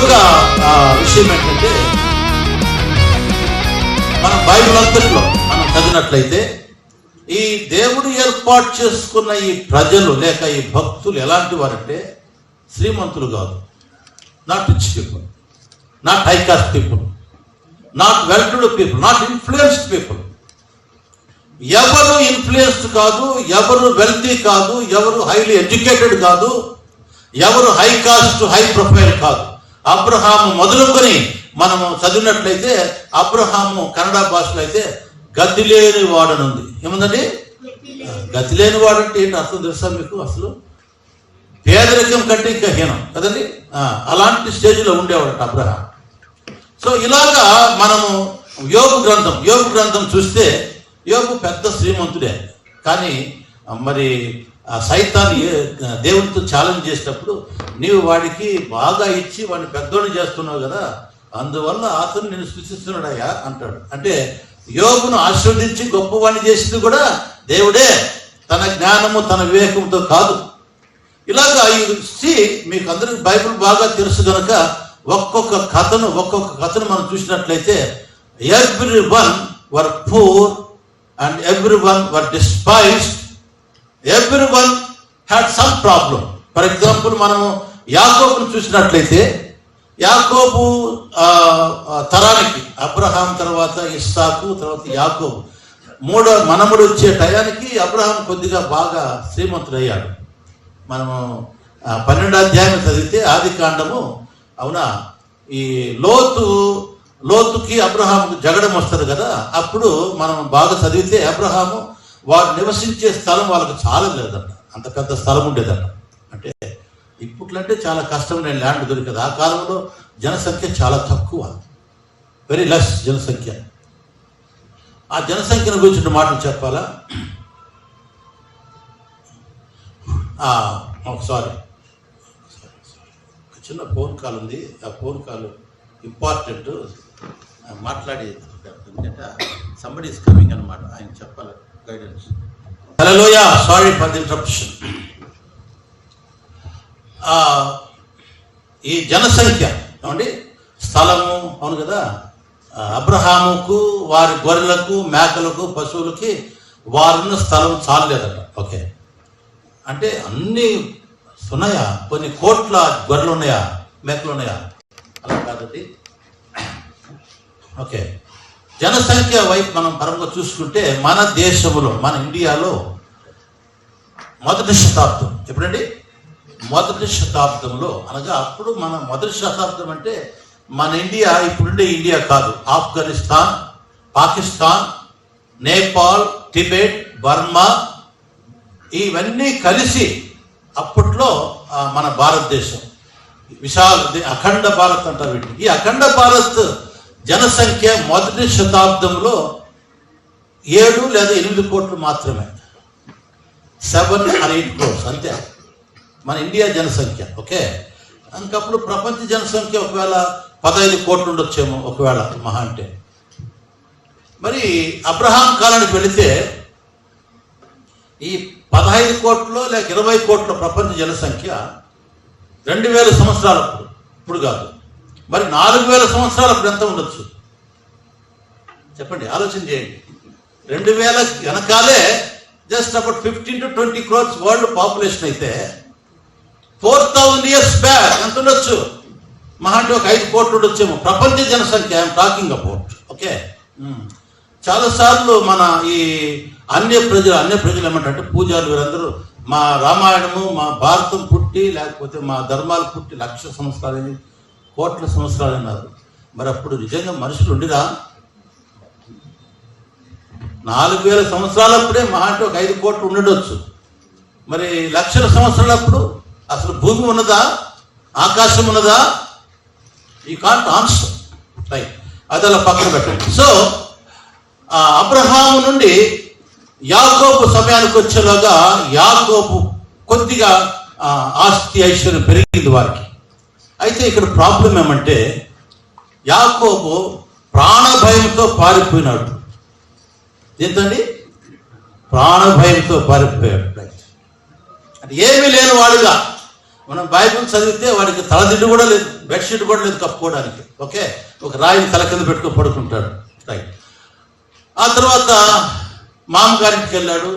ఇంకొక విషయం ఏంటంటే, మనం బైబిల్ అంతట్లో మనం చదివినట్లయితే ఈ దేవుడు ఏర్పాటు చేసుకున్న ఈ ప్రజలు లేక ఈ భక్తులు ఎలాంటి వారంటే శ్రీమంతులు కాదు, not rich people, not high cost people, not well to do people, not influenced people. ఎవరు ఇన్ఫ్లుయెన్స్డ్ కాదు, ఎవరు వెల్తీ కాదు, ఎవరు హైలీ ఎడ్యుకేటెడ్ కాదు, ఎవరు హై కాస్ట్ హై ప్రొఫైల్ కాదు. అబ్రహాము మొదలుకొని మనము చదివినట్లయితే అబ్రహాము కన్నడ భాషలో అయితే గతి లేని వాడనుంది. ఏముందండి? గతి లేని వాడంటే ఏంటి అర్థం తెలుసా మీకు? అసలు పేదరికం కంటే ఇంకా హీనం కదండి. అలాంటి స్టేజ్లో ఉండేవాడట అబ్రహాం. సో ఇలాగా మనము యోబు గ్రంథం చూస్తే యోబు పెద్ద శ్రీమంతుడే. కానీ మరి సైతాన్ని దేవుడితో ఛాలెంజ్ చేసినప్పుడు నీవు వాడికి బాగా ఇచ్చి వాడిని పెద్దోడిని చేస్తున్నావు కదా, అందువల్ల అతను నేను సృష్టిస్తున్నాడయ్యా అంటాడు. అంటే యోబును ఆశీర్వదించి గొప్పవాడిని చేసింది కూడా దేవుడే, తన జ్ఞానము తన వివేకంతో కాదు. ఇలాగా మీకు అందరికి బైబిల్ బాగా తెలుసు కనుక ఒక్కొక్క కథను మనం చూసినట్లయితే every one were poor and every one were despised, every one had some problem. For example మనము యాకోబును చూసినట్లయితే యాకోబు తరానికి అబ్రహాం తర్వాత ఇస్సాకు తర్వాత యాకోబు మూడో మనముడు వచ్చే టయానికి అబ్రహాం కొద్దిగా బాగా శ్రీమంతుడయ్యాడు. మనము 12వ అధ్యాయం చదివితే ఆది కాండము, అవునా, ఈ లోతుకి అబ్రహాముకు జగడం వస్తుంది కదా, అప్పుడు మనం బాగా చదివితే అబ్రహాము వారు నివసించే స్థలం వాళ్ళకు చాలా లేదట, అంత పెద్ద స్థలం ఉండేదట. అంటే ఇప్పట్లంటే చాలా కష్టమైన ల్యాండ్ దొరికదు. ఆ కాలంలో జనసంఖ్య చాలా తక్కువ, వెరీ లెస్ జనసంఖ్య. ఆ జనసంఖ్యను గురించి మాటలు చెప్పాలా? సారీ, చిన్న ఫోన్ కాల్ ఉంది, ఆ ఫోన్ కాల్ ఇంపార్టెంట్, మాట్లాడి ఎందుకంటే సంబడి ఇస్ కమింగ్ అనమాట, ఆయన చెప్పాలి guidance. Hallelujah, sorry for the interruption. ఈ జనసంఖ్య ఏమండి, స్థలము, అవును కదా, అబ్రహాముకు వారి గొర్రెలకు మేకలకు పశువులకి వారున్న స్థలం చాలలేదట. ఓకే, అంటే అన్ని ఉన్నాయా? కొన్ని కోట్ల గొర్రెలు ఉన్నాయా, మేకలు ఉన్నాయా? అలా కాదండి. ఓకే, జనసంఖ్య వైపు మనం పరంగా చూసుకుంటే మన దేశంలో, మన ఇండియాలో మొదటి శతాబ్దం, ఎప్పుడండి? మొదటి శతాబ్దంలో, అనగా అప్పుడు మన మొదటి శతాబ్దం అంటే మన ఇండియా ఇప్పుడుండే ఇండియా కాదు. ఆఫ్ఘనిస్తాన్, పాకిస్తాన్, నేపాల్, టిబెట్, బర్మా ఇవన్నీ కలిసి అప్పట్లో మన భారతదేశం విశాల అఖండ భారత్ అంటారు వీటిని. ఈ అఖండ భారత్ జనసంఖ్య మొదటి శతాబ్దంలో 7 లేదా 8 కోట్లు మాత్రమే, 7 or 8 crores అంతే మన ఇండియా జనసంఖ్య. ఓకే, ఇంకప్పుడు ప్రపంచ జనసంఖ్య ఒకవేళ 15 కోట్లు ఉండొచ్చేమో, ఒకవేళ మహా అంటే. మరి అబ్రహాం కాలానికి వెళితే ఈ 15 కోట్లు లేక 20 కోట్ల ప్రపంచ జనసంఖ్య 2000 సంవత్సరాలప్పుడు, ఇప్పుడు కాదు. మరి 4000 సంవత్సరాలప్పుడు ఎంత ఉండొచ్చు చెప్పండి, ఆలోచన చేయండి. 2000 వెనకాలే just about 15 to 20 crores world population అయితే 4000 years బ్యాక్ ఎంత ఉండొచ్చు? మహా అంటే ఒక 5 కోట్లు ఉండొచ్చేమో ప్రపంచ జనసంఖ్య. I'm talking about. ఓకే, చాలాసార్లు మన ఈ అన్య ప్రజలు ఏమంటారంటే పూజారులు వీరందరూ మా రామాయణము మా భారతం పుట్టి లేకపోతే మా ధర్మాలు పుట్టి 1,00,000 సంవత్సరాలు, కోట్ల సంవత్సరాలు అన్నారు. మరి అప్పుడు నిజంగా మనుషులు ఉండిరా? 4000 సంవత్సరాలప్పుడే మహా అంటే ఒక 5 కోట్లు ఉండొచ్చు. మరి 1,00,000 సంవత్సరాలప్పుడు అసలు భూమి ఉన్నదా, ఆకాశం ఉన్నదా? You can't answer, right? అది అలా పక్కన పెట్టండి. సో అబ్రహాము నుండి యాకోబు సమయానికి వచ్చేలాగా యాకోబు కొద్దిగా ఆస్తి ఐశ్వర్యం పెరిగింది వారికి. అయితే ఇక్కడ ప్రాబ్లం ఏమంటే యాకోబు ప్రాణభయంతో పారిపోయినాడు. ఏంటండి? ప్రాణభయంతో పారిపోయాడు. అంటే ఏమీ లేని వాడుగా మనం బైబిల్ చదివితే వాడికి తలదిండు కూడా లేదు, బెడ్షీట్ కూడా లేదు కప్పుకోవడానికి. ఓకే, ఒక రాయిని తల కింద పెట్టుకొని పడుకుంటాడు. రైట్. ఆ తర్వాత మామగారింటికి వెళ్ళాడు.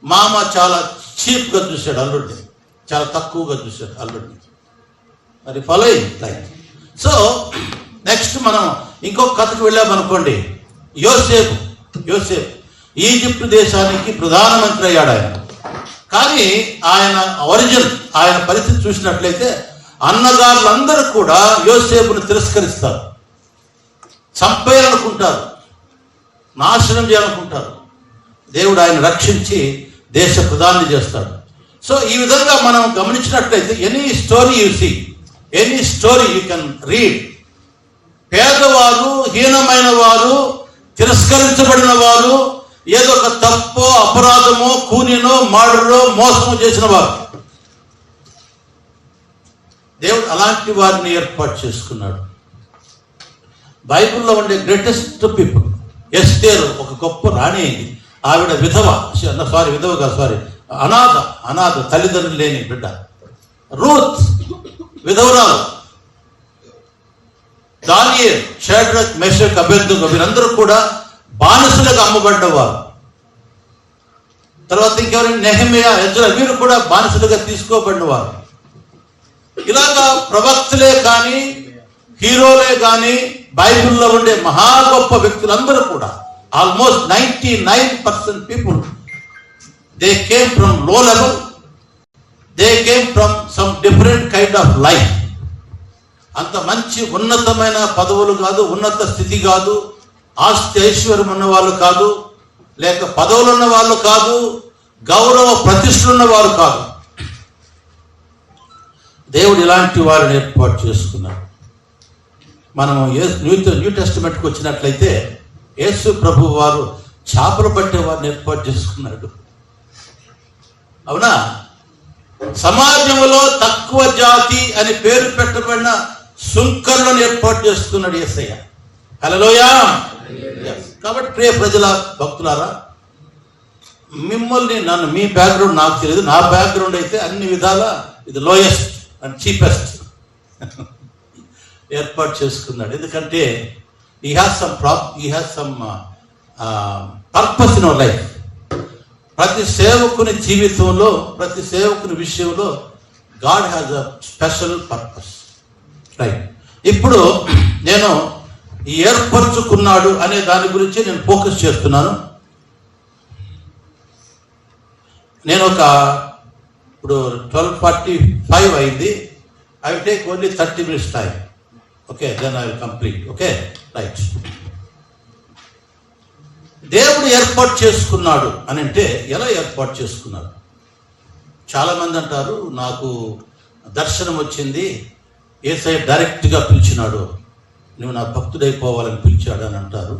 మామ చాలా చీప్గా చూశాడు అల్లుడిని, చాలా తక్కువగా చూశాడు అల్లుడిని. మరి ఫాలో అయింది. రైట్. సో నెక్స్ట్ మనం ఇంకొక కథకు వెళ్ళామనుకోండి. యోసేపు ఈజిప్ట్ దేశానికి ప్రధానమంత్రి అయ్యాడు ఆయన. కానీ ఆయన ఆయన పరిస్థితి చూసినట్లయితే అన్నగారులందరూ కూడా యోసేపును తిరస్కరిస్తారు, చంపేయాలనుకుంటారు, నాశనం చేయాలనుకుంటారు. దేవుడు ఆయన రక్షించి దేశ ప్రధాని చేస్తాడు. సో ఈ విధంగా మనం గమనించినట్లయితే any story you can read. పేదవారు, హీనమైన వారు, తిరస్కరించబడిన వారు, ఏదో ఒక తప్పో అపరాధమో కూనినో మర్డరో మోసమో చేసిన వారు, దేవుడు అలాంటి వారిని ఏర్పాటు చేసుకున్నాడు. బైబిల్లో ఉండే గ్రేటెస్ట్ పీపుల్ ఎస్తేరు ఒక గొప్ప రాణి అయింది. ఆవిడ అనాథ తల్లిదండ్రులు లేని బిడ్డ. రూత్ విధవరాలు. దానియేలు, షడ్రక్, మెషక్, అబేద్నెగో వీరందరూ కూడా బానిసలుగా అమ్మబడ్డవారు. తర్వాత ఇంకెవరైనా నెహెమియా, ఎజ్రా వీరు కూడా బానిసలుగా తీసుకోబడినవారు. ఇలాగా ప్రవక్తలే కానీ హీరోలే కానీ బైబిల్లో ఉండే మహా గొప్ప వ్యక్తులందరూ కూడా almost 99% people they came from low level, they came from some different kind of life. అంత మంచి ఉన్నతమైన పదవులు కాదు, ఉన్నత స్థితి కాదు, ఆస్తి ఐశ్వర్యం ఉన్న వాళ్ళు కాదు, లేక పదవులు ఉన్న వాళ్ళు కాదు, గౌరవ ప్రతిష్టలు ఉన్న వారు కాదు. దేవుడు ఇలాంటి వారిని ఏర్పాటు చేసుకున్నాడు. మనము న్యూ టెస్టిమెంట్కి వచ్చినట్లయితే యేసు ప్రభు వారు చేపలు పట్టే వారిని ఏర్పాటు చేసుకున్నాడు. అవునా? సమాజంలో తక్కువ జాతి అని పేరు పెట్టబడిన సుంకరులను ఏర్పాటు చేసుకున్నాడు యేసయ్య. హల్లెలూయా. కాబట్టి ప్రియ ప్రజల భక్తులారా, మిమ్మల్ని మీ బ్యాక్గ్రౌండ్ నాకు తెలియదు, నా బ్యాక్గ్రౌండ్ అయితే అన్ని విధాలా ఇది లోయెస్ట్ అండ్ చీపెస్ట్ ఏర్పాటు చేసుకున్నాడు. ఎందుకంటే he has some purpose in our life. ప్రతి సేవకుని జీవితంలో, ప్రతి సేవకుని విషయంలో God has a special purpose. Right. ఇప్పుడు నేను ఈ ఏర్పరచుకున్నాడు అనే దాని గురించి నేను ఫోకస్ చేస్తున్నాను. నేను ఇప్పుడు 12:45 అయింది. I will take only 30 minutes time. Okay, then I will complete. Okay, right. దేవుడు ఏర్పాటు చేసుకున్నాడు అని అంటే ఎలా ఏర్పాటు చేసుకున్నాడు? చాలా మంది అంటారు, నాకు దర్శనం వచ్చింది, యేసయ్య డైరెక్ట్గా పిలిచినాడు, నువ్వు నా భక్తుడైపోవాలని పిలిచాడు అని అంటారు.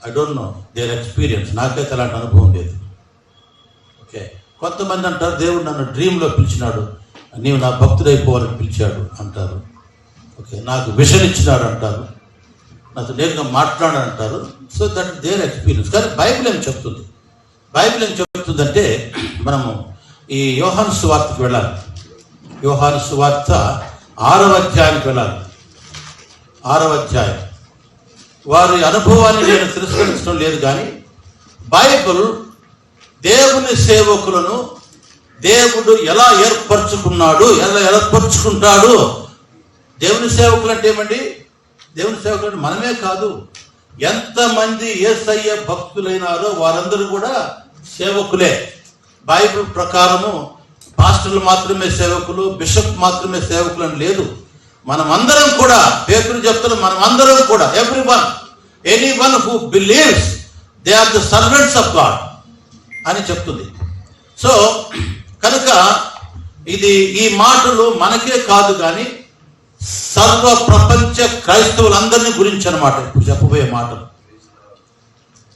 I don't know their experience. నాకైతే అలాంటి అనుభవం లేదు. ఓకే, కొంతమంది అంటారు, దేవుడు నన్ను డ్రీమ్లో పిలిచినాడు, నీవు నా భక్తుడైపోవాలని పిలిచాడు అంటారు. ఓకే, నాకు విషన్ ఇచ్చినాడు అంటారు, నాతో నేరుగా మాట్లాడాడు అంటారు. So that their experience. కానీ బైబిల్ ఏం చెప్తుంది? బైబిల్ ఏం చెప్తుందంటే, మనము ఈ యోహాను సువార్తకి వెళ్ళాలి. యోహాను సువార్త 6వ అధ్యాయానికి వెళ్ళాలి. 6వ అధ్యాయం. వారి అనుభవాన్ని నేను తిరస్కరించడం లేదు, కానీ బైబిల్ దేవుని సేవకులను దేవుడు ఎలా ఏర్పరచుకున్నాడు, ఎలా ఏర్పరచుకుంటాడు. దేవుని సేవకులు అంటే ఏమండి? దేవుని సేవకులు అంటే మనమే కాదు, ఎంతమంది యేసయ్య భక్తులైనారో వారందరూ కూడా సేవకులే. బైబిల్ ప్రకారము పాస్టర్లు మాత్రమే సేవకులు, బిషప్ మాత్రమే సేవకులు అని లేదు. మనమందరం కూడా, పేతురు చెప్తారు, మనమందరం కూడా, anyone who believes they are the servants of God అని చెప్తుంది. సో కనుక ఈ మాటలు మనకే కాదు, కానీ సర్వ ప్రపంచ క్రైస్తవులందరినీ గురించి అన్నమాట ఇప్పుడు చెప్పబోయే మాటలు.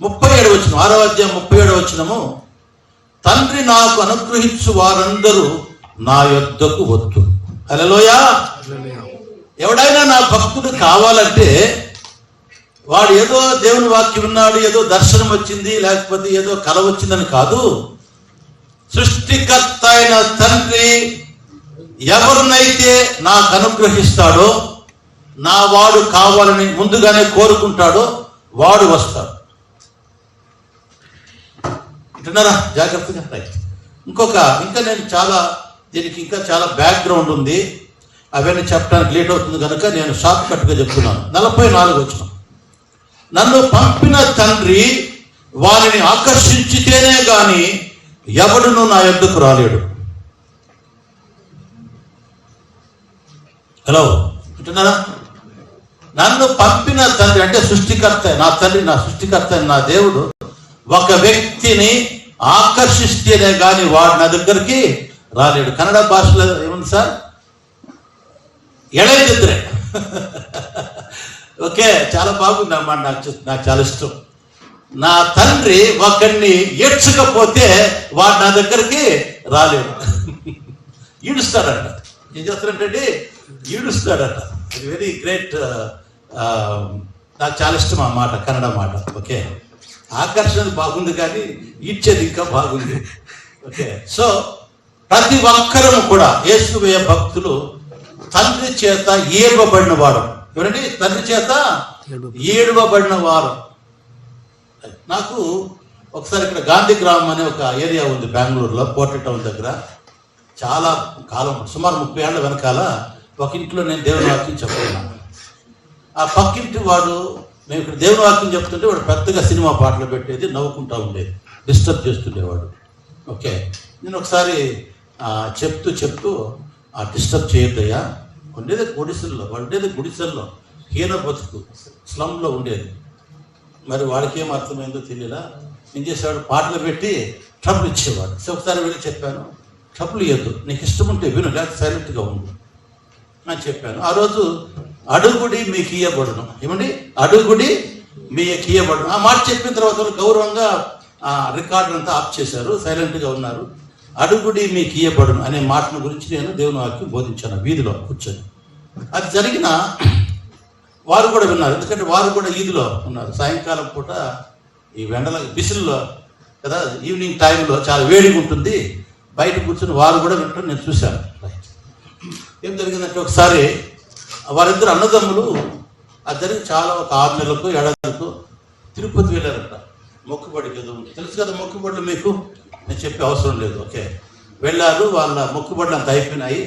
37వ వచనం, 6వ అధ్యాయం 37వ వచనము, తండ్రి నాకు అనుగ్రహించు వారందరూ నా యొద్దకు వద్దు. హల్లెలూయా. ఎవడైనా నా భక్తుడు కావాలంటే వాడు ఏదో దేవుని వాక్యం ఉన్నాడు, ఏదో దర్శనం వచ్చింది, లేకపోతే ఏదో కల వచ్చిందని కాదు. సృష్టికర్త అయిన తండ్రి ఎవరినైతే నాకు అనుగ్రహిస్తాడో, నా వాడు కావాలని ముందుగానే కోరుకుంటాడో వాడు వస్తాడు. అంటున్నారా? జాగ్రత్తగా రైట్. ఇంకా నేను దీనికి ఇంకా చాలా బ్యాక్గ్రౌండ్ ఉంది, అవన్నీ చెప్పడానికి లేట్ అవుతుంది కనుక నేను షార్ట్ కట్గా చెప్తున్నాను. 44 వచనం. నన్ను పంపిన తండ్రి వారిని ఆకర్షించితేనే గాని ఎవడును నా యొద్దకు రాలేడు. హలో, అంటున్నారా? నన్ను పంపిన తండ్రి అంటే సృష్టికర్త, నా తండ్రి, నా సృష్టికర్త, నా దేవుడు ఒక వ్యక్తిని ఆకర్షిస్తేనే గాని వాడు నా దగ్గరికి రాలేడు. కన్నడ భాషలో ఏముంది సార్? ఎడైదిద్దరే. ఓకే, చాలా బాగుంది అన్నమాట. నాకు చాలా ఇష్టం. నా తండ్రి ఒకరిని ఏడ్చకపోతే వాడు నా దగ్గరికి రాలేడు. ఈడుస్తాడట. ఏం చేస్తాడంటే ఈడుస్తాడట. ఇది వెరీ గ్రేట్. నాకు చాలా ఇష్టం ఆ మాట, కన్నడ మాట. ఓకే, ఆకర్షణ బాగుంది కానీ ఈడ్చేది ఇంకా బాగుంది. ఓకే, సో ప్రతి ఒక్కరము కూడా యేసువే భక్తులు తండ్రి చేత ఏడవబడిన వారు. ఎవరండి? తండ్రి చేత ఏడవబడిన వారు. నాకు ఒకసారి ఇక్కడ గాంధీ గ్రామం అనే ఒక ఏరియా ఉంది బెంగళూరులో, పోర్ట్ టౌన్ దగ్గర. చాలా కాలం, సుమారు 30 ఏళ్ల వెనకాల ఒక ఇంట్లో నేను దేవుని వాక్యం చెప్తున్నాను. ఆ పక్కింటి వాడు, మేము ఇక్కడ దేవుని వాక్యం చెప్తుంటే వాడు పెద్దగా సినిమా పాటలు పెట్టేది, నవ్వుకుంటా ఉండేది, డిస్టర్బ్ చేస్తుండేవాడు. ఓకే, నేను ఒకసారి చెప్తూ డిస్టర్బ్ చేయొద్దయ్యా, ఉండేది గుడిసెల్లో హీన బతుకు, స్లమ్లో ఉండేది. మరి వాడికి ఏం అర్థమైందో తెలియలా, ఏం చేసేవాడు, పాటలు పెట్టి ట్రబుల్ ఇచ్చేవాడు. సో ఒకసారి వెళ్ళి చెప్పాను, ట్రబుల్ ఇవ్వద్దు, నీకు ఇష్టం ఉంటే విను, లేకపోతే సైలెంట్గా ఉండు అని చెప్పాను. ఆ రోజు అడుగుడి మీకు ఇయ్యబడును. ఏమండి? అడుగుడి మీకు ఇయ్యబడును. ఆ మాట చెప్పిన తర్వాత గౌరవంగా రికార్డు అంతా ఆఫ్ చేశారు, సైలెంట్గా ఉన్నారు. అడుగుడి మీకు ఇయ్యబడును అనే మాటను గురించి నేను దేవుని వాక్యం బోధించాను వీధిలో కూర్చొని. అది జరిగిన వారు కూడా విన్నారు, ఎందుకంటే వారు కూడా ఈదిలో ఉన్నారు. సాయంకాలం పూట ఈ వెండల బిసిల్లో కదా, ఈవినింగ్ టైంలో చాలా వేడిగా ఉంటుంది, బయట కూర్చొని వారు కూడా వింటారు, నేను చూశాను. ఏం జరిగిందంటే ఒకసారి వారిద్దరు అన్నదమ్ములు, అది జరిగి చాలా ఒక 6 నెలలకు 7 నెలలకు తిరుపతి వెళ్ళారంట మొక్కుబడికి. తెలుసు కదా మొక్కుబడులు మీకు, నేను చెప్పే అవసరం లేదు. ఓకే, వెళ్ళారు, వాళ్ళ మొక్కుబడులు అంత అయిపోయినాయి.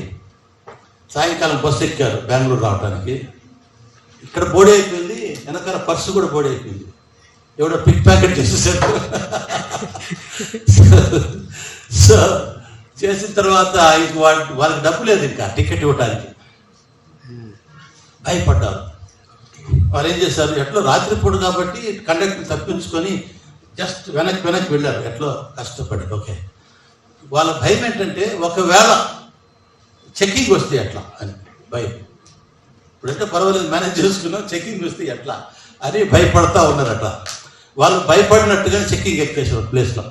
సాయంకాలం బస్సు ఎక్కారు బెంగళూరు రావడానికి. ఇక్కడ బోడీ అయిపోయింది, వెనకాల పర్సు కూడా బోడీ అయిపోయింది, ఎవడో పిక్ ప్యాకెట్ చేసేసారు. సో చేసిన తర్వాత ఇంక వాళ్ళకి డబ్బు లేదు, ఇంకా టికెట్ ఇవ్వడానికి భయపడ్డారు. వాళ్ళు ఏం చేశారు, ఎట్లో రాత్రిపూట కాబట్టి కండక్టర్ తప్పించుకొని జస్ట్ వెనక్కి వెళ్ళారు, ఎట్లో కష్టపడి. ఓకే, వాళ్ళ భయం ఏంటంటే ఒకవేళ చెక్కింగ్ వస్తే ఎట్లా అని భయం. ఇప్పుడంటే పర్వాలేదు, మేనేజ్ చేసుకున్నాం, చెక్కింగ్ వస్తే ఎట్లా అని భయపడతా ఉన్నారట. వాళ్ళు భయపడినట్టుగానే చెక్కింగ్ ఎక్కేసారు ప్లేస్లో.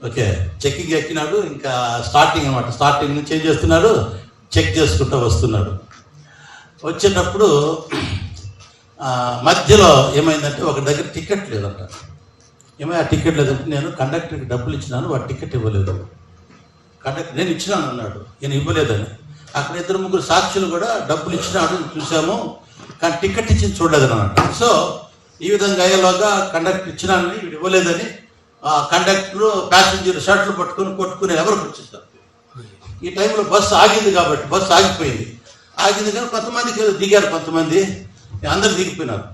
ఓకే, చెక్కింగ్ ఎక్కినాడు, ఇంకా స్టార్టింగ్ అనమాట, స్టార్టింగ్ నుంచి ఏం చేస్తున్నాడు, చెక్ చేసుకుంటూ వస్తున్నాడు. వచ్చేటప్పుడు మధ్యలో ఏమైందంటే ఒక దగ్గర టికెట్ లేదంట. ఆ టికెట్ లేదంటే నేను కండక్టర్కి డబ్బులు ఇచ్చినాను, వాడు టికెట్ ఇవ్వలేదు. కండక్టర్ నేను ఇచ్చినాను అన్నాడు, నేను ఇవ్వలేదని. అక్కడ 2-3 సాక్షులు కూడా డబ్బులు ఇచ్చినాడు చూసాము, కానీ టికెట్ ఇచ్చింది చూడలేదని అన్నట్టు. సో ఈ విధంగా అయ్యేలాగా కండక్టర్ ఇచ్చినానని వీడు ఇవ్వలేదని కండక్టర్ ప్యాసింజర్ షర్ట్లు కొట్టుకుని ఎవరికి వచ్చేస్తారు. ఈ టైంలో బస్సు ఆగింది కాబట్టి, బస్సు ఆగిపోయింది కానీ కొంతమందికి దిగారు, కొంతమంది అందరు దిగిపోయినారు.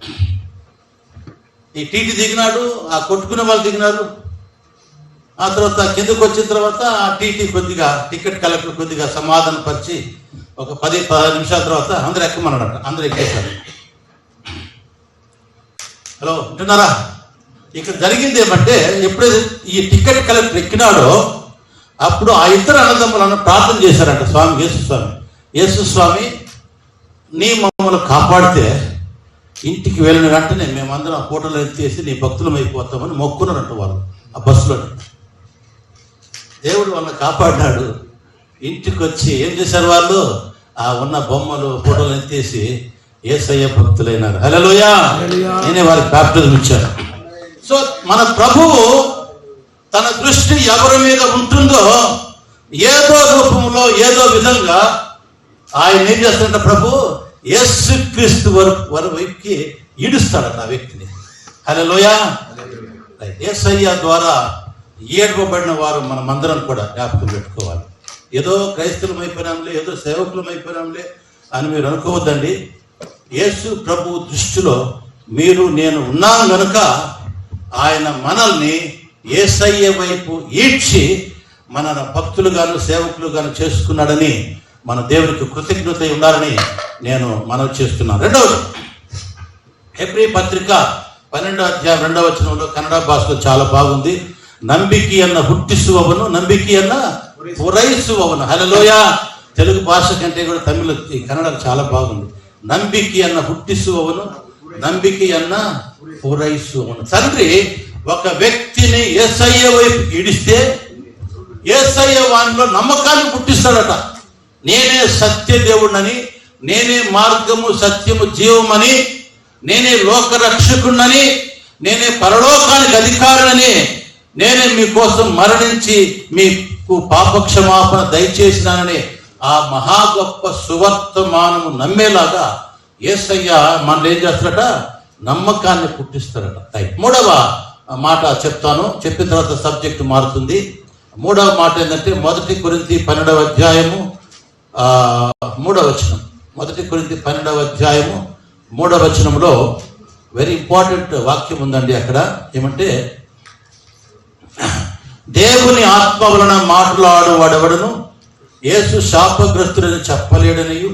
ఈ టీటీ దిగినాడు, ఆ కొట్టుకునే వాళ్ళు దిగినారు. ఆ తర్వాత కిందకు వచ్చిన తర్వాత ఆ టీటీ కొద్దిగా టికెట్ కలెక్టర్ కొద్దిగా సమాధానం పరిచి ఒక 10-15 నిమిషాల తర్వాత అందరు ఎక్కమన్నాడట. అందరూ ఎక్కేశారు. హలో, వింటున్నారా? ఇక్కడ జరిగింది ఏమంటే, ఎప్పుడైతే ఈ టికెట్ కలెక్టర్ ఎక్కినాడో అప్పుడు ఆ ఇద్దరు అన్నదమ్ములను ప్రార్థన చేశారంట. యేసు స్వామి నీ మమ్మల్ని కాపాడితే ఇంటికి వెళ్ళిన వెంటనే మేమందరం ఆ ఫోటోలు ఎత్తేసి నీ భక్తులం అయిపోతామని మొక్కున్నారంట వాళ్ళు ఆ బస్సులో. దేవుడు వాళ్ళని కాపాడినాడు. ఇంటికి వచ్చి ఏం చేశారు వాళ్ళు, ఆ ఉన్న బొమ్మలు ఫోటోలు ఎత్తేసి యేసయ్య భక్తులైనారు. హల్లెలూయా! నేనే వారికి బాప్టిజం ఇచ్చాను. సో మన ప్రభువు తన దృష్టి ఎవరి మీద ఉంటుందో ఏదో రూపంలో ఏదో విధంగా ఆయన ఏం చేస్తాడంట, ప్రభు యేసుక్రీస్తు వారి వైపుకి ఈడుస్తాడట ఆ వ్యక్తిని. హల్లెలూయా. యేసయ్య ద్వారా ఏడవబడిన వారు మనమందరం కూడా జ్ఞాపకం పెట్టుకోవాలి. ఏదో క్రైస్తవులం అయిపోయినాంలే, ఏదో సేవకులం అయిపోయినాంలే అని మీరు అనుకోవద్దండి. యేసు ప్రభు దృష్టిలో మీరు నేను ఉన్నాను కనుక ఆయన మనల్ని యేసయ్య వైపు ఈడ్చి మన భక్తులుగాను సేవకులుగాను చేసుకున్నాడని మన దేవునికి కృతజ్ఞత ఉండాలని నేను మనవి చేస్తున్నాను. రెండవది, హెబ్రీ పత్రిక 12వ అధ్యాయం 2వ వచనంలో కన్నడ భాషలో చాలా బాగుంది. ನಂಬಿಕೆಯನ್ನ ಹುಟ್ಟಿಸುವವನು ನಂಬಿಕೆಯನ್ನ ಪೂರೈಸುವವನು. హల్లెలూయా. తెలుగు భాష కంటే కూడా తమిళ ఈ కన్నడ చాలా బాగుంది. ನಂಬಿಕೆಯನ್ನ ಹುಟ್ಟಿಸುವವನು ನಂಬಿಕೆಯನ್ನ పూరైಸುవవను. తండ్రి ఒక వ్యక్తిని యేసయ్య వైపు ఈడిస్తే యేసయ్య వానిలో నమ్మకాన్ని పుట్టిస్తాడట. నేనే సత్య దేవుడినని, నేనే మార్గము సత్యము జీవమని, నేనే లోక రక్షకుడినని, నేనే పరలోకానికి అధికారిని, నేనే మీకోసం మరణించి మీకు పాపక్షమాపణ దయచేసినానని ఆ మహా గొప్ప సువర్తమానము నమ్మేలాగా యేసయ్య మనల్ని ఏం చేస్తాడట, నమ్మకాన్ని పుట్టిస్తాడట. మూడవ మాట చెప్తాను, చెప్పిన తర్వాత సబ్జెక్టు మారుతుంది. మూడవ మాట ఏంటంటే 1 కొరింథీ 12వ అధ్యాయము 3వ వచనం. 1 కొరింథీ 12వ అధ్యాయము 3వ వచనంలో వెరీ ఇంపార్టెంట్ వాక్యం ఉందండి. అక్కడ ఏమంటే, దేవుని ఆత్మ వలన మాట్లాడు వాడెవడను యేసు శాపగ్రస్తుడని చెప్పలేడనియు,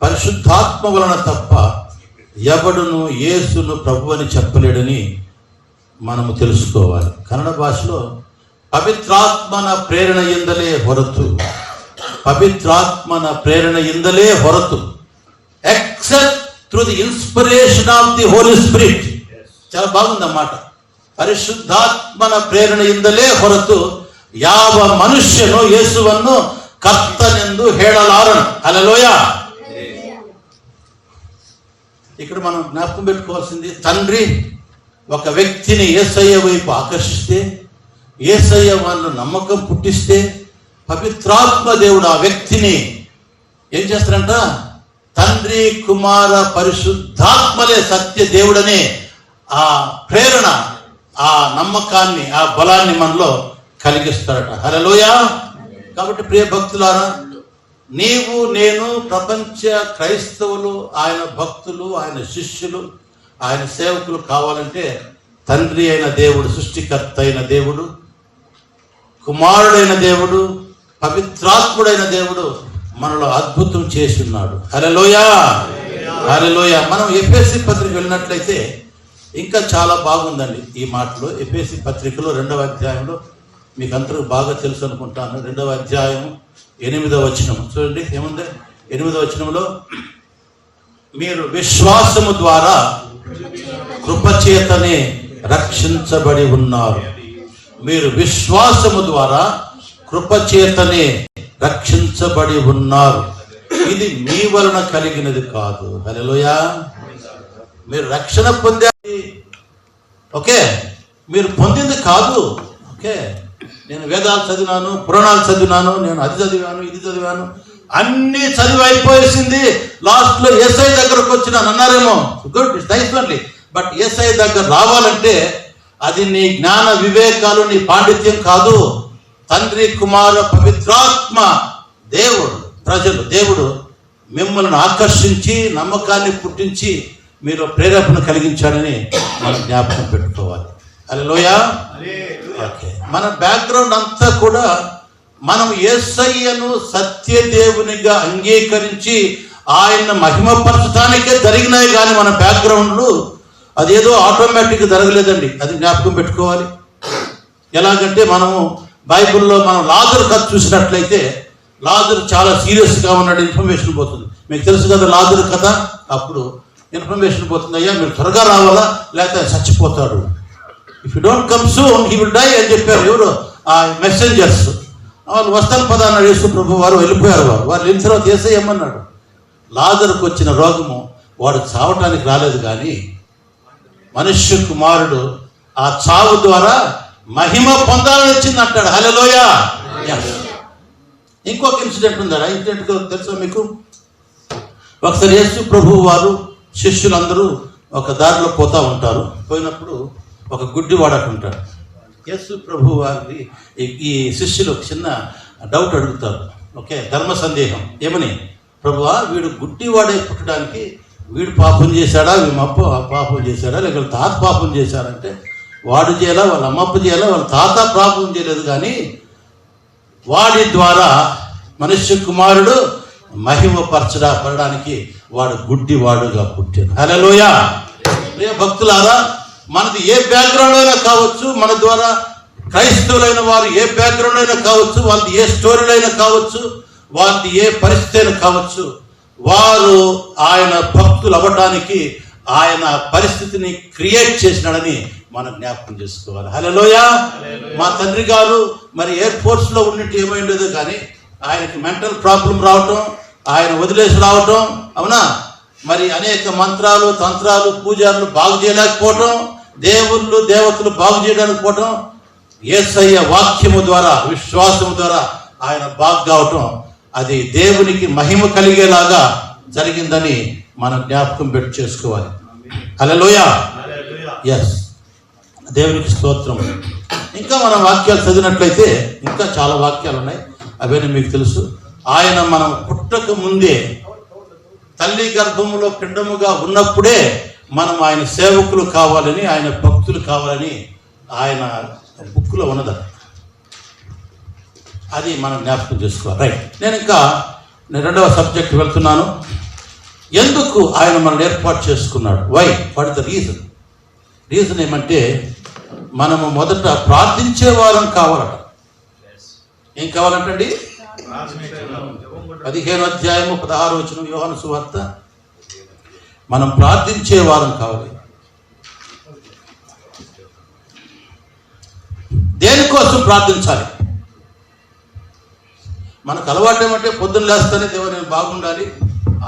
పరిశుద్ధాత్మ వలన తప్ప ఎవడును యేసును ప్రభు అని చెప్పలేడని మనము తెలుసుకోవాలి. కన్నడ భాషలో పవిత్రాత్మన ప్రేరణ ఎందలే ಹೊರತು, పవిత్రాత్మన ప్రేరణ ఎందలే ಹೊರತು, except through the inspiration of the Holy Spirit. చాలా బాగుందన్నమాట. ಪರಿಶುದ್ಧಾತ್ಮನ ಪ್ರೇರಣೆಯಿಂದಲೇ ಹೊರತು ಯಾವ ಮನುಷ್ಯನು ಯೇಸುವನ್ನು ಕರ್ತನೆಂದು ಹೇಳಲಾರನು. హల్లెలూయా. ఇక్కడ మనం జ్ఞాపకం పెట్టుకోవాల్సింది, తండ్రి ఒక వ్యక్తిని యేసయ్య వైపు ఆకర్షిస్తే, యేసయ్య వాళ్ళు నమ్మకం పుట్టిస్తే, పవిత్రాత్మ దేవుడు ఆ వ్యక్తిని ఏం చేస్తారంట, తండ్రి కుమార పరిశుద్ధాత్మలే సత్య దేవుడనే ఆ ప్రేరణ, ఆ నమ్మకాన్ని, ఆ బలాన్ని మనలో కలిగిస్తాడట. హల్లెలూయా. కాబట్టి ప్రియ భక్తులారా, నీవు నేను ప్రపంచ క్రైస్తవులు, ఆయన భక్తులు, ఆయన శిష్యులు, ఆయన సేవకులు కావాలంటే తండ్రి అయిన దేవుడు, సృష్టికర్త అయిన దేవుడు, కుమారుడైన దేవుడు, పవిత్రాత్ముడైన దేవుడు మనలో అద్భుతం చేసి ఉన్నాడు. హల్లెలూయా. హల్లెలూయా. మనం ఎఫెసీ పత్రిక వెళ్ళినట్లయితే ఇంకా చాలా బాగుందండి ఈ మాటలో. ఎఫెసీ పత్రికలో 2వ అధ్యాయంలో మీకు అందరూ బాగా తెలుసు అనుకుంటాను. 2వ అధ్యాయం 8వ వచనం చూడండి ఏముంది. 8వ వచనంలో, మీరు విశ్వాసము ద్వారా కృపచేతనే రక్షించబడి ఉన్నారు. మీరు విశ్వాసము ద్వారా కృపచేతనే రక్షించబడి ఉన్నారు. ఇది మీ వలన కలిగినది కాదు. హల్లెలూయా. మీరు రక్షణ పొందేది ఓకే, మీరు పొందింది కాదు. ఓకే, నేను వేదాలు చదివినాను, పురాణాలు చదివినాను, నేను అది చదివాను, ఇది చదివాను, అన్నీ చదివి అయిపోయేసింది. లాస్ట్లో యేసయ్య దగ్గరకు వచ్చినాను అన్నారేమో, గుడ్, నైస్ ఓన్లీ. బట్ యేసయ్య దగ్గర రావాలంటే అది నీ జ్ఞాన వివేకాలు, నీ పాండిత్యం కాదు. తండ్రి కుమార పవిత్రాత్మ దేవుడు, ప్రజలు, దేవుడు మిమ్మల్ని ఆకర్షించి నమ్మకాన్ని పుట్టించి మీరు ప్రేరేపణ కలిగించాడని మనం జ్ఞాపకం పెట్టుకోవాలి. హల్లెలూయా. ఓకే, మన బ్యాక్గ్రౌండ్ అంతా కూడా మనం యేసయ్యను సత్యదేవునిగా అంగీకరించి ఆయన మహిమపరచడానికే జరిగినాయి. కానీ మన బ్యాక్గ్రౌండ్లు అదేదో ఆటోమేటిక్గా జరగలేదండి, అది జ్ఞాపకం పెట్టుకోవాలి. ఎలాగంటే మనము బైబిల్లో మనం లాజరు కథ చూసినట్లయితే లాజరు చాలా సీరియస్గా ఉన్నాడు, ఇన్ఫర్మేషన్ పోతుంది. మీకు తెలుసు కదా లాజరు కథ. అప్పుడు ఇన్ఫర్మేషన్ పోతుంది, అయ్యా మీరు త్వరగా రావాలా లేకపోతే చచ్చిపోతాడు, if you don't come soon he will die అని చెప్పారు ఎవరు, ఆ మెసెంజర్స్. వాళ్ళు వస్తాను పద అన్నాడు యేసు ప్రభు వారు, వెళ్ళిపోయారు. వారు వెళ్ళిన తర్వాత యేసయ్యమన్నాడు, లాజరుకు వచ్చిన రోగము వాడు చావటానికి రాలేదు, కానీ మనుష్య కుమారుడు ఆ చావు ద్వారా మహిమ పొందాలని వచ్చింది అంటాడు. హల్లెలూయా. ఇంకొక ఇన్సిడెంట్ ఉందా? ఇన్సిడెంట్ తెలుసా మీకు? ఒకసారి యేసు ప్రభువు వారు శిష్యులందరూ ఒక దారిలో పోతూ ఉంటారు. పోయినప్పుడు ఒక గుడ్డివాడు అక్కడ ఉంటాడు. యేసు ప్రభువు వారి ఈ శిష్యులు చిన్న డౌట్ అడుగుతారు. ఓకే, ధర్మ సందేహం. ఏమని? ప్రభువా, వీడు గుడ్డివాడే పుట్టడానికి వీడు పాపం చేశాడా, వీమప్ప పాపం చేశాడా, లేక వాళ్ళ తాత పాపం చేశాడంటే వాడు చేయాలా, వాళ్ళ అమ్మప్ప చేయాలా, వాళ్ళ తాత పాపం చేయలేదు, కానీ వాడి ద్వారా మనుష్య కుమారుడు మహిమపరచబడడానికి వాడు గుడ్డివాడుగా పుట్టాడు. హల్లెలూయా. ప్రియ భక్తులారా, మనది ఏ బ్యాక్గ్రౌండ్ అయినా కావచ్చు, మన ద్వారా క్రైస్తవులైన వారు ఏ బ్యాక్గ్రౌండ్ అయినా కావచ్చు, వాళ్ళది ఏ స్టోరీలు అయినా కావచ్చు, వాళ్ళది ఏ పరిస్థితి అయినా కావచ్చు, వారు ఆయన భక్తులు అవ్వటానికి ఆయన పరిస్థితిని క్రియేట్ చేసినాడని మనం జ్ఞాపకం చేసుకోవాలి. హల్లెలూయా. మా తండ్రి గారు మరి ఎయిర్ ఫోర్స్లో ఉన్నట్టు ఏమైండేదో కానీ ఆయనకి మెంటల్ ప్రాబ్లం రావటం, ఆయన వదిలేసి రావటం, అవునా, మరి అనేక మంత్రాలు తంత్రాలు పూజారులు బాగు చేయలేకపోవటం, దేవుళ్ళు దేవతలు బాగు చేయడానికి పోవటం, యేసయ్య వాక్యము ద్వారా విశ్వాసము ద్వారా ఆయన బాగు కావటం, అది దేవునికి మహిమ కలిగేలాగా జరిగిందని మనం జ్ఞాపకం పెట్టి చేసుకోవాలి. హల్లెలూయా. ఎస్, దేవునికి స్తోత్రం. ఇంకా మనం వాక్యాలు చదివినట్లయితే ఇంకా చాలా వాక్యాలు ఉన్నాయి, అవన్నీ మీకు తెలుసు. ఆయన మనం పుట్టక ముందే తల్లి గర్భములో పిండముగా ఉన్నప్పుడే మనం ఆయన సేవకులు కావాలని, ఆయన భక్తులు కావాలని ఆయన బుక్లో ఉన్నది. అది మనం జ్ఞాపకం చేసుకోవాలి. రైట్, నేను రెండవ సబ్జెక్ట్ వెళ్తున్నాను. ఎందుకు ఆయన మనల్ని ఏర్పాటు చేసుకున్నాడు? Why, what is the reason? Reason ఏమంటే మనము మొదట ప్రార్థించే వారం కావాలట. ఏం కావాలంటండి? 15వ అధ్యాయము 16వ వచనం యోహాను సువార్త. మనం ప్రార్థించే వారం కావాలి. దేనికోసం ప్రార్థించాలి? మనకు అలవాటు ఏమంటే పొద్దున్న లేస్తానే దేవుడు నేను బాగుండాలి,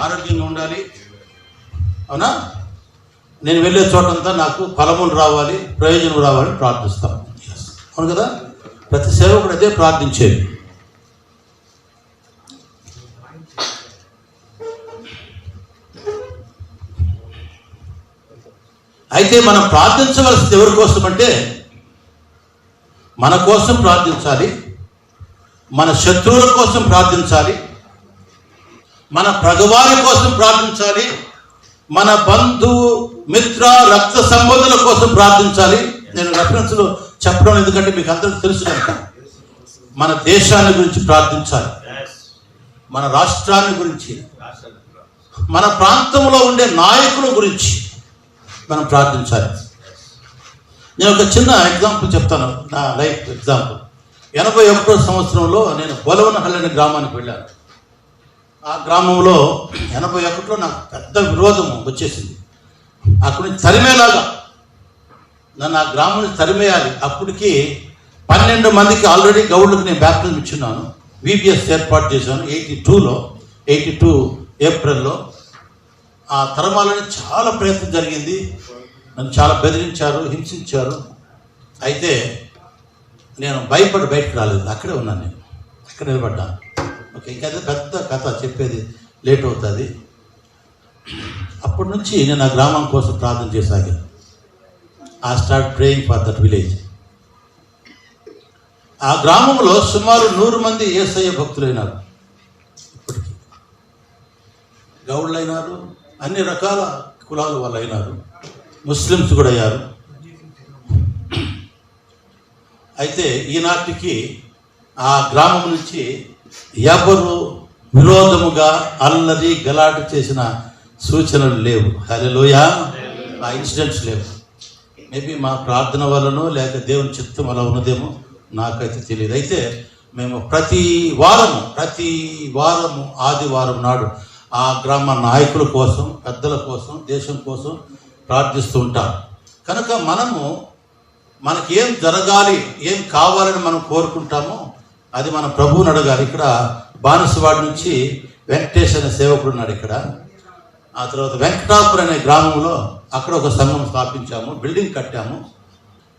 ఆరోగ్యంగా ఉండాలి, అవునా, నేను వెళ్ళే చోటంతా నాకు ఫలములు రావాలి, ప్రయోజనం రావాలని ప్రార్థిస్తాం. అవును కదా? ప్రతి సేవకుడు అదే ప్రార్థించేది. అయితే మనం ప్రార్థించవలసింది ఎవరి కోసం అంటే మన కోసం ప్రార్థించాలి, మన శత్రువుల కోసం ప్రార్థించాలి, మన ప్రగవారి కోసం ప్రార్థించాలి, మన బంధువు మిత్ర రక్త సంబంధుల కోసం ప్రార్థించాలి. నేను రెఫరెన్స్లో చెప్పడం ఎందుకంటే మీకు అందరికీ తెలుసు కనుక. మన దేశాన్ని గురించి ప్రార్థించాలి, మన రాష్ట్రాన్ని గురించి, మన ప్రాంతంలో ఉండే నాయకుల గురించి మనం ప్రార్థించాలి. నేను ఒక చిన్న ఎగ్జాంపుల్ చెప్తాను, నా లైఫ్ ఎగ్జాంపుల్. 81వ సంవత్సరంలో నేను బొలవనహల్లి అనే గ్రామానికి వెళ్ళాను. ఆ గ్రామంలో 81లో నాకు పెద్ద విరోధం వచ్చేసింది. అక్కడి నుంచి తరిమేలాగా నన్ను ఆ గ్రామం నుంచి తరిమేయాలి. అప్పటికి 12 మందికి ఆల్రెడీ గౌడ్లకు నేను బ్యాప్టిజం ఇచ్చున్నాను. VBS ఏర్పాటు చేశాను 82 ఏప్రిల్లో. ఆ తరమాలని చాలా ప్రయత్నం జరిగింది, నన్ను చాలా బెదిరించారు, హింసించారు. అయితే నేను భయపడి బయటకు రాలేదు, అక్కడే ఉన్నాను, నేను అక్కడ నిలబడ్డాను. ఓకే, ఇంకైతే పెద్ద కథ చెప్పేది లేట్ అవుతుంది. అప్పటి నుంచి నేను ఆ గ్రామం కోసం ప్రార్థన చేసాగాను. I start praying for that village. ఆ గ్రామంలో సుమారు 100 మంది యేసయ్య భక్తులైనారు. ఇప్పటికీ గౌడ్లు అయినారు, అన్ని రకాల కులాల వాళ్ళు అయినారు, ముస్లిమ్స్ కూడా అయ్యారు. అయితే ఈనాటికి ఆ గ్రామం నుంచి ఎవరు విరోధముగా అల్లరి గలాటు చేసిన సూచనలు లేవు. హల్లెలూయా. ఆ ఇన్సిడెంట్స్ లేవు. మేబీ మా ప్రార్థన వల్లనో లేక దేవుని చిత్తం అలా ఉన్నదేమో, నాకైతే తెలియదు. అయితే మేము ప్రతి వారము ఆదివారం నాడు ఆ గ్రామ నాయకుల కోసం, పెద్దల కోసం, దేశం కోసం ప్రార్థిస్తూ ఉంటాం. కనుక మనకి ఏం జరగాలి, ఏం కావాలని మనం కోరుకుంటామో అది మన ప్రభువుని అడగాలి. ఇక్కడ బానిసవాడి నుంచి వెంకటేష్ అనే సేవకుడు ఉన్నాడు ఇక్కడ. ఆ తర్వాత వెంకటాపురం అనే గ్రామంలో అక్కడ ఒక సంఘం స్థాపించాము, బిల్డింగ్ కట్టాము.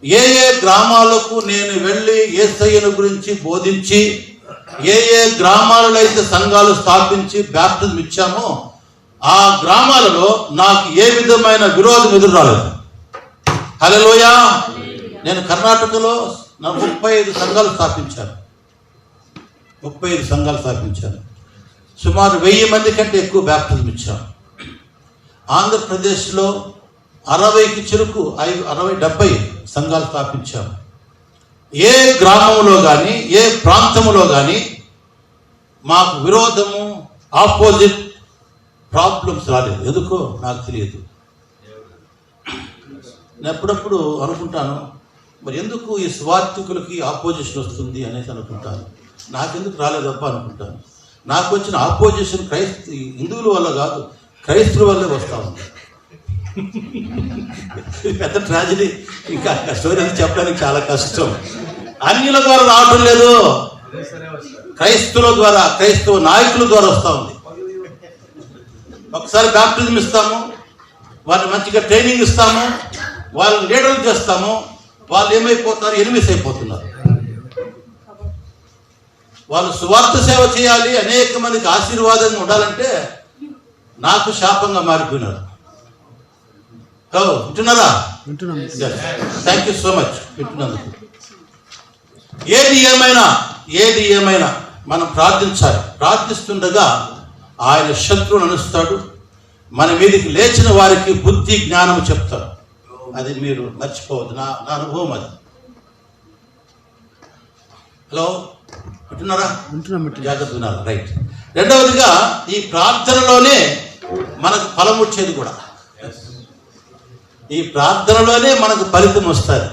ఏ గ్రామాలకు నేను వెళ్ళి యేసయ్యను గురించి బోధించి ఏ ఏ గ్రామాలలో అయితే సంఘాలు స్థాపించి బ్యాప్టిజం ఇచ్చామో ఆ గ్రామాలలో నాకు ఏ విధమైన విరోధం ఎదురు రాలేదు. హల్లెలూయా. నేను కర్ణాటకలో 35 సంఘాలు స్థాపించాను. 35 సంఘాలు స్థాపించాను. సుమారు 1000 మంది కంటే ఎక్కువ బ్యాప్టిజం ఇచ్చాను. ఆంధ్రప్రదేశ్లో 60కి చెరుకు 60-70 సంఘాలు స్థాపించాము. ఏ గ్రామంలో కానీ ఏ ప్రాంతంలో కానీ మాకు విరోధము ఆపోజిట్ ప్రాబ్లమ్స్ రాలేదు. ఎందుకో నాకు తెలియదు. నేను ఎప్పుడప్పుడు అనుకుంటాను, మరి ఎందుకు ఈ స్వార్థికులకి ఆపోజిషన్ వస్తుంది అనేసి అనుకుంటాను. నాకెందుకు రాలేదప్ప అనుకుంటాను. నాకు వచ్చిన ఆపోజిషన్ హిందువుల వల్ల కాదు, క్రైస్తవుల వల్లే వస్తూ ఉంది. పెద్ద ట్రాజడీ. ఇంకా స్టోరీ చెప్పడానికి చాలా కష్టం. అన్యుల ద్వారా రావటం లేదు, క్రైస్తవుల ద్వారా, క్రైస్తవ నాయకుల ద్వారా వస్తూ ఉంది. ఒకసారి బ్యాప్టిజం ఇస్తాము, వాళ్ళని మంచిగా ట్రైనింగ్ ఇస్తాము, వాళ్ళని లీడర్లు చేస్తాము, వాళ్ళు ఏమైపోతారు? ఎనిమిస్ అయిపోతున్నారు. వాళ్ళు సువార్త సేవ చేయాలి, అనేక మందికి ఆశీర్వాదంగా ఉండాలంటే నాకు శాపంగా మారిపోయినారు. వింటున్నారా? థ్యాంక్ యూ సో మచ్ వింటున్నందుకు. ఏది ఏమైనా మనం ప్రార్థించాలి. ప్రార్థిస్తుండగా ఆయన శత్రువును అనుస్తాడు. మన మీదకి లేచిన వారికి బుద్ధి జ్ఞానం చెప్తాడు. అది మీరు మర్చిపోవద్దు. నా అనుభవం అది. హలో, వింటున్నారా? జాగ్రత్త వినాలి. రైట్. రెండవదిగా ఈ ప్రార్థనలోనే మనకు ఫలం వచ్చేది కూడా. ఈ ప్రార్థనలోనే మనకు ఫలితం వస్తుంది.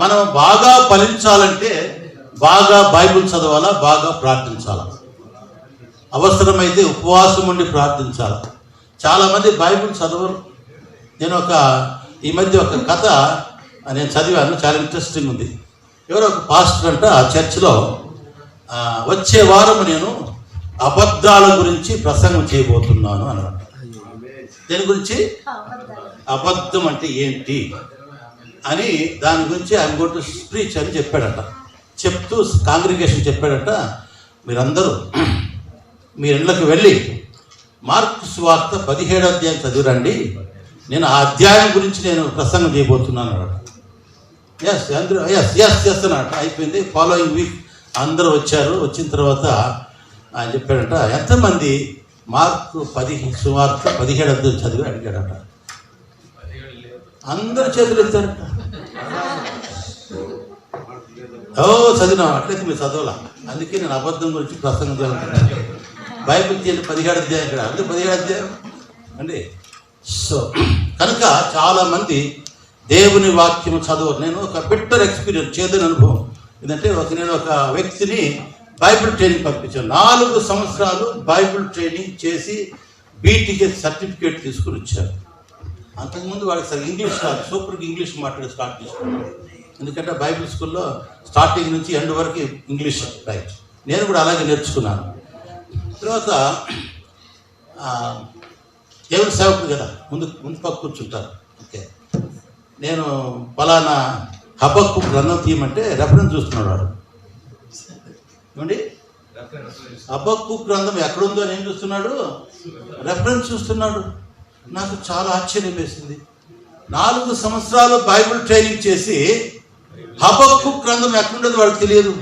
మనం బాగా ఫలించాలంటే బాగా బైబిల్ చదవాలా, బాగా ప్రార్థించాలా, అవసరమైతే ఉపవాసం ఉండి ప్రార్థించాలి. చాలామంది బైబిల్ చదవరు. నేను ఈ మధ్య ఒక కథ నేను చదివాను, చాలా ఇంట్రెస్టింగ్ ఉంది. ఎవరో ఒక పాస్టర్ అంట ఆ చర్చ్లో వచ్చే వారం నేను అబద్ధాల గురించి ప్రసంగం చేయబోతున్నాను అన్నమాట. దేని గురించి? అబద్ధం అంటే ఏంటి అని, దాని గురించి ఐఎమ్ గోయింగ్ టు స్పీచ్ అని చెప్పాడట. చెప్తూ కాంగ్రిగేషన్ చెప్పాడట, మీరందరూ మీ ఇళ్ళకి వెళ్ళి మార్కు సువార్త 17వ అధ్యాయం చదివిరండి, నేను ఆ అధ్యాయం గురించి నేను ప్రసంగం చేయబోతున్నాను అన్నాడు. ఎస్ అందరూ ఎస్ అన్నట్టు అయిపోయింది. ఫాలోయింగ్ వీక్ అందరూ వచ్చారు. వచ్చిన తర్వాత ఆయన చెప్పాడట, ఎంతమంది మార్కు సువార్త 17వ అధ్యాయం చదివి అడిగాడట. అందరు చేతులు ఎత్తారట. చదివినా? అట్లయితే మీరు చదవాలా, అందుకే నేను అబద్ధం గురించి ప్రసంగం చేయాలనుకుంటున్నాను. బైబిల్ తీయండి 17వ అధ్యాయం ఇక్కడ, అంటే 17వ అధ్యాయం అండి. సో కనుక చాలామంది దేవుని వాక్యం చదవరు. నేను ఒక బెటర్ ఎక్స్పీరియన్స్, చేదని అనుభవం ఏంటంటే, నేను ఒక వ్యక్తిని బైబిల్ ట్రైనింగ్ పంపించాను. 4 సంవత్సరాలు బైబిల్ ట్రైనింగ్ చేసి బీటీకి సర్టిఫికేట్ తీసుకుని వచ్చారు. అంతకుముందు వాడికి సరే ఇంగ్లీష్ రాదు, సూపర్గా ఇంగ్లీష్ మాట్లాడి స్టార్ట్ చేసుకున్నాను. ఎందుకంటే బైబిల్ స్కూల్లో స్టార్టింగ్ నుంచి ఎండ్ వరకు ఇంగ్లీష్. రైట్. నేను కూడా అలాగే నేర్చుకున్నాను. తర్వాత దేవుని సేవకుడు కదా, ముందు పక్క కూర్చుంటారు. ఓకే, నేను పలానా హబక్కు గ్రంథం తీయమంటే రెఫరెన్స్ చూస్తున్నాడు వాడు. ఏమండి, హబక్కు గ్రంథం ఎక్కడుందో నేను చూస్తున్నాడు, రెఫరెన్స్ చూస్తున్నాడు. నాకు చాలా ఆశ్చర్యం వేసింది. 4 సంవత్సరాలు బైబిల్ ట్రైనింగ్ చేసి హబక్కు గ్రంథం ఎక్కడుండేది వాడికి తెలియదు.